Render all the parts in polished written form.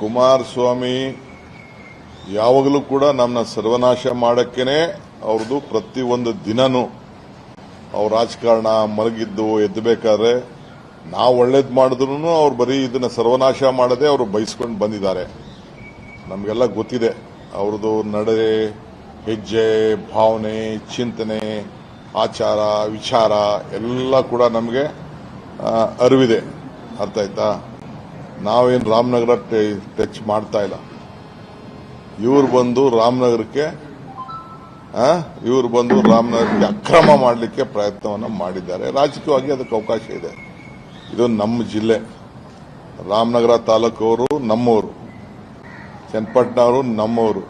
ಕುಮಾರಸ್ವಾಮಿ ಯಾವಾಗಲೂ ಕೂಡ ನಮ್ಮನ್ನ ಸರ್ವನಾಶ ಮಾಡಕ್ಕೇನೆ ಅವ್ರದ್ದು ಪ್ರತಿಯೊಂದು ದಿನನೂ ಅವ್ರ ರಾಜಕಾರಣ ಮಲಗಿದ್ದು ಎದ್ದಬೇಕಾದ್ರೆ ನಾವು ಒಳ್ಳೇದು ಮಾಡಿದ್ರು ಅವ್ರು ಬರೀ ಇದನ್ನ ಸರ್ವನಾಶ ಮಾಡದೆ ಅವರು ಬಯಸ್ಕೊಂಡು ಬಂದಿದ್ದಾರೆ. ನಮಗೆಲ್ಲ ಗೊತ್ತಿದೆ ಅವ್ರದ್ದು ನಡೆ, ಹೆಜ್ಜೆ, ಭಾವನೆ, ಚಿಂತನೆ, ಆಚಾರ, ವಿಚಾರ ಎಲ್ಲ ಕೂಡ ನಮಗೆ ಅರಿವಿದೆ. ಅರ್ಥ ಆಯ್ತಾ? ನಾವೇನು ರಾಮನಗರ ಟಚ್ ಮಾಡ್ತಾ ಇಲ್ಲ. ಇವ್ರು ಬಂದು ರಾಮನಗರಕ್ಕೆ ಅಕ್ರಮ ಮಾಡಲಿಕ್ಕೆ ಪ್ರಯತ್ನವನ್ನು ಮಾಡಿದ್ದಾರೆ. ರಾಜಕೀಯವಾಗಿ ಅದಕ್ಕೆ ಅವಕಾಶ ಇದೆ. ಇದು ನಮ್ಮ ಜಿಲ್ಲೆ. ರಾಮನಗರ ತಾಲೂಕವರು ನಮ್ಮವರು, ಚನ್ನಪಟ್ಟಣವರು ನಮ್ಮವರು,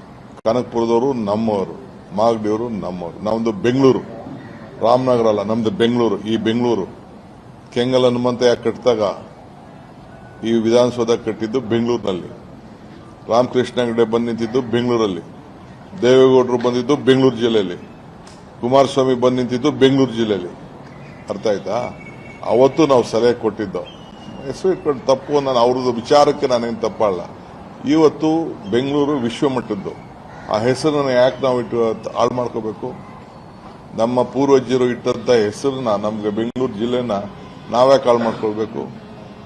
ಕನಕಪುರದವರು ನಮ್ಮವರು, ಮಾಗಡಿಯವರು ನಮ್ಮವರು. ನಮ್ದು ಬೆಂಗಳೂರು, ರಾಮನಗರ ಅಲ್ಲ, ನಮ್ದು ಬೆಂಗಳೂರು. ಈ ಬೆಂಗಳೂರು ಕೆಂಗಲ್ ಹನುಮಂತಯ್ಯ ಕಟ್ಟಿದಾಗ ಈ ವಿಧಾನಸೌಧ ಕಟ್ಟಿದ್ದು ಬೆಂಗಳೂರಿನಲ್ಲಿ. ರಾಮಕೃಷ್ಣ ಹೆಗಡೆ ಬಂದು ನಿಂತಿದ್ದು ಬೆಂಗಳೂರಲ್ಲಿ. ದೇವೇಗೌಡರು ಬಂದಿದ್ದು ಬೆಂಗಳೂರು ಜಿಲ್ಲೆಯಲ್ಲಿ. ಕುಮಾರಸ್ವಾಮಿ ಬಂದು ನಿಂತಿದ್ದು ಬೆಂಗಳೂರು ಜಿಲ್ಲೆಯಲ್ಲಿ. ಅರ್ಥ ಆಯ್ತಾ? ಅವತ್ತು ನಾವು ಸಲಹೆ ಕೊಟ್ಟಿದ್ದು. ಹೆಸರು ಇಟ್ಕೊಂಡು ತಪ್ಪು, ನಾನು ಅವ್ರದ್ದು ವಿಚಾರಕ್ಕೆ ನಾನೇನು ತಪ್ಪಲ್ಲ. ಇವತ್ತು ಬೆಂಗಳೂರು ವಿಶ್ವಮಟ್ಟದ್ದು. ಆ ಹೆಸರನ್ನು ಯಾಕೆ ನಾವು ಹಾಳು ಮಾಡ್ಕೋಬೇಕು? ನಮ್ಮ ಪೂರ್ವಜರು ಇಟ್ಟಂತ ಹೆಸರನ್ನ, ನಮ್ಗೆ ಬೆಂಗಳೂರು ಜಿಲ್ಲೆನ ನಾವ್ಯಾಕೆ ಹಾಳು ಮಾಡ್ಕೊಳ್ಬೇಕು?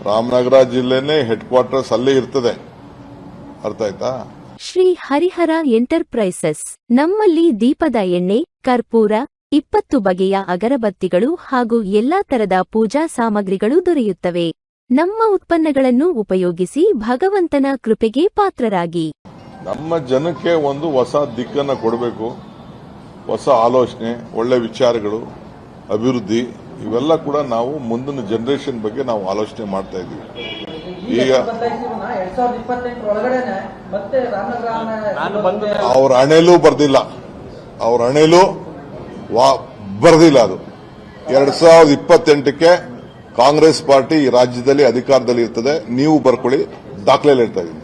ರಾಮನಗರ ಜಿಲ್ಲೆನೇ ಹೆಡ್ ಕ್ವಾರ್ಟರ್ಸ್ ಅಲ್ಲೇ ಇರ್ತದೆ. ಅರ್ಥ ಆಯ್ತಾ? ಶ್ರೀ ಹರಿಹರ ಎಂಟರ್ಪ್ರೈಸಸ್. ನಮ್ಮಲ್ಲಿ ದೀಪದ ಎಣ್ಣೆ, ಕರ್ಪೂರ, 20 ಬಗೆಯ ಅಗರಬತ್ತಿಗಳು ಹಾಗೂ ಎಲ್ಲಾ ತರದ ಪೂಜಾ ಸಾಮಗ್ರಿಗಳು ದೊರೆಯುತ್ತವೆ. ನಮ್ಮ ಉತ್ಪನ್ನಗಳನ್ನು ಉಪಯೋಗಿಸಿ ಭಗವಂತನ ಕೃಪೆಗೆ ಪಾತ್ರರಾಗಿ. ನಮ್ಮ ಜನಕ್ಕೆ ಒಂದು ಹೊಸ ದಿಕ್ಕನ್ನು ಕೊಡಬೇಕು. ಹೊಸ ಆಲೋಚನೆ, ಒಳ್ಳೆ ವಿಚಾರಗಳು, ಅಭಿವೃದ್ಧಿ, ಇವೆಲ್ಲ ಕೂಡ ನಾವು ಮುಂದಿನ ಜನರೇಷನ್ ಬಗ್ಗೆ ನಾವು ಆಲೋಚನೆ ಮಾಡ್ತಾ ಇದ್ದೀವಿ. ಈಗ ಅವ್ರ ಹಣೆಲೂ ಬರ್ದಿಲ್ಲ, ಬರ್ದಿಲ್ಲ. ಅದು 2028ಕ್ಕೆ ಕಾಂಗ್ರೆಸ್ ಪಾರ್ಟಿ ಈ ರಾಜ್ಯದಲ್ಲಿ ಅಧಿಕಾರದಲ್ಲಿ ಇರ್ತದೆ. ನೀವು ಬರ್ಕೊಳ್ಳಿ, ದಾಖಲೆ ಹೇಳ್ತಾ ಇದ್ದೀನಿ.